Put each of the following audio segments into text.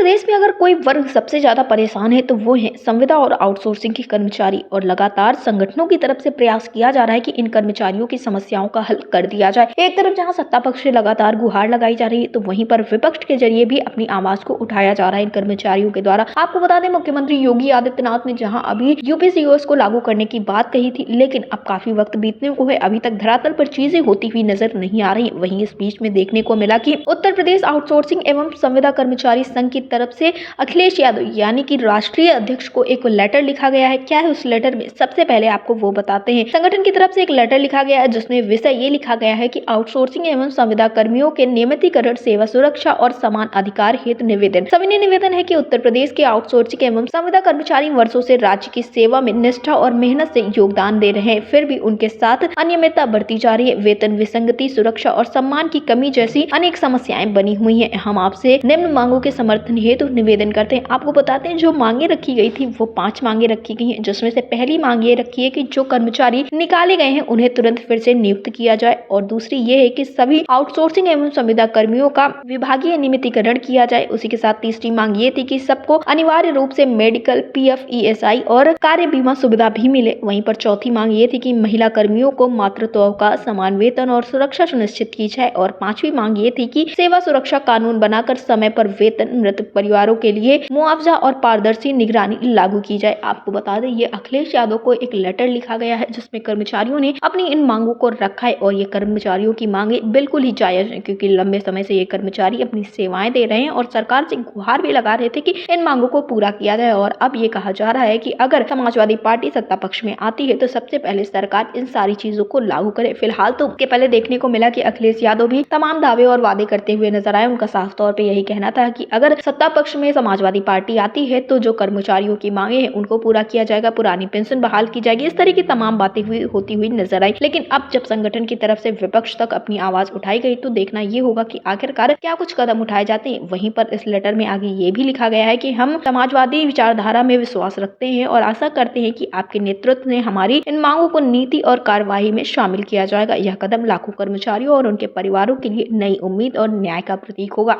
प्रदेश में अगर कोई वर्ग सबसे ज्यादा परेशान है तो वो है संविदा और आउटसोर्सिंग के कर्मचारी। और लगातार संगठनों की तरफ से प्रयास किया जा रहा है कि इन कर्मचारियों की समस्याओं का हल कर दिया जाए। एक तरफ जहां सत्ता पक्ष से लगातार गुहार लगाई जा रही है तो वहीं पर विपक्ष के जरिए भी अपनी आवाज को उठाया जा रहा है इन कर्मचारियों के द्वारा। आपको बता दें, मुख्यमंत्री योगी आदित्यनाथ ने जहाँ अभी यूपीसीओएस को लागू करने की बात कही थी, लेकिन अब काफी वक्त बीतने को है, अभी तक धरातल पर चीजें होती हुई नजर नहीं आ रही। वहीं इस बीच में देखने को मिला कि उत्तर प्रदेश आउटसोर्सिंग एवं संविदा कर्मचारी संघ की तरफ से अखिलेश यादव यानी कि राष्ट्रीय अध्यक्ष को एक लेटर लिखा गया है। क्या है उस लेटर में, सबसे पहले आपको वो बताते हैं। संगठन की तरफ से एक लेटर लिखा गया है जिसमें विषय ये लिखा गया है कि आउटसोर्सिंग एवं संविदा कर्मियों के नियमितीकरण, सेवा सुरक्षा और समान अधिकार हेतु निवेदन। सविनय निवेदन है कि उत्तर प्रदेश के आउटसोर्सिंग एवं संविदा कर्मचारी वर्षों से राज्य की सेवा में निष्ठा और मेहनत से योगदान दे रहे हैं, फिर भी उनके साथ अनियमितता बढ़ती जा रही है। वेतन विसंगति, सुरक्षा और सम्मान की कमी जैसी अनेक समस्याएं बनी हुई हैं। हम आपसे निम्न मांगों के समर्थन हेतु निवेदन करते हैं। आपको बताते हैं, जो मांगे रखी गई थी वो 5 मांगे रखी गई हैं, जिसमें से पहली मांग ये रखी है कि जो कर्मचारी निकाले गए हैं उन्हें तुरंत फिर से नियुक्त किया जाए, और दूसरी ये है कि सभी आउटसोर्सिंग एवं संविदा कर्मियों का विभागीय नियमितीकरण किया जाए। उसी के साथ तीसरी मांग ये थी कि सबको अनिवार्य रूप से मेडिकल, पीएफ, ईएसआई और कार्य बीमा सुविधा भी मिले। वहीं पर चौथी मांग ये थी कि महिला कर्मियों को मातृत्व का समान वेतन और सुरक्षा सुनिश्चित की जाए। और पांचवी मांग ये थी कि सेवा सुरक्षा कानून बनाकर समय पर वेतन, मृतक परिवारों के लिए मुआवजा और पारदर्शी निगरानी लागू की जाए। आपको बता दें, ये अखिलेश यादव को एक लेटर लिखा गया है जिसमें कर्मचारियों ने अपनी इन मांगों को रखा है। और ये कर्मचारियों की मांगे बिल्कुल ही जायज है, क्योंकि लंबे समय से ये कर्मचारी अपनी सेवाएं दे रहे हैं और सरकार से गुहार भी लगा रहे थे कि इन मांगों को पूरा किया जाए। और अब ये कहा जा रहा है कि अगर समाजवादी पार्टी सत्ता पक्ष में आती है तो सबसे पहले सरकार इन सारी चीजों को लागू करे। फिलहाल तो के पहले देखने को मिला कि अखिलेश यादव भी तमाम दावे और वादे करते हुए नजर आए। उनका साफ तौर पे यही कहना था कि अगर सत्ता पक्ष में समाजवादी पार्टी आती है तो जो कर्मचारियों की मांगे हैं उनको पूरा किया जाएगा, पुरानी पेंशन बहाल की जाएगी, इस तरह की तमाम बातें होती हुई नजर आई। लेकिन अब जब संगठन की तरफ से विपक्ष तक अपनी आवाज उठाई गई तो देखना ये होगा कि आखिरकार क्या कुछ कदम उठाए जाते हैं। वहीं पर इस लेटर में आगे ये भी लिखा गया है कि हम समाजवादी विचारधारा में विश्वास रखते हैं और आशा करते हैं कि आपके नेतृत्व में हमारी इन मांगों को नीति और कार्यवाही में शामिल किया जाएगा। यह कदम लाखों कर्मचारियों और उनके परिवारों के लिए नई उम्मीद और न्याय का प्रतीक होगा।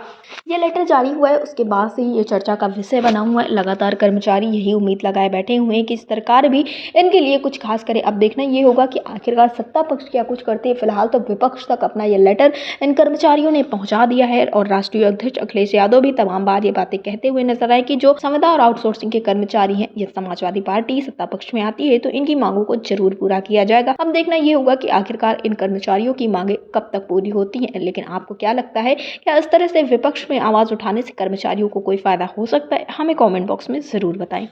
यह लेटर जारी हुआ है, उसके बाद से ये चर्चा का विषय बना हुआ है। लगातार कर्मचारी यही उम्मीद लगाए बैठे हुए हैं कि सरकार भी इनके लिए कुछ खास करे। अब देखना ये होगा कि आखिरकार सत्ता पक्ष क्या कुछ करते हैं। फिलहाल तो विपक्ष तक अपना ये लेटर इन कर्मचारियों ने पहुंचा दिया है और राष्ट्रीय अध्यक्ष अखिलेश यादव भी तमाम बार ये बातें कहते हुए नजर आए कि जो संविदा और आउटसोर्सिंग के कर्मचारी हैं, ये समाजवादी पार्टी सत्ता पक्ष में आती है तो इनकी मांगों को जरूर पूरा किया जाएगा। अब देखना ये होगा कि आखिरकार इन कर्मचारियों की मांगे कब तक पूरी होती हैं। लेकिन आपको क्या लगता है, क्या इस तरह से विपक्ष में आवाज उठाने से कर्मचारियों को कोई फायदा हो सकता है? हमें कमेंट बॉक्स में जरूर बताएं।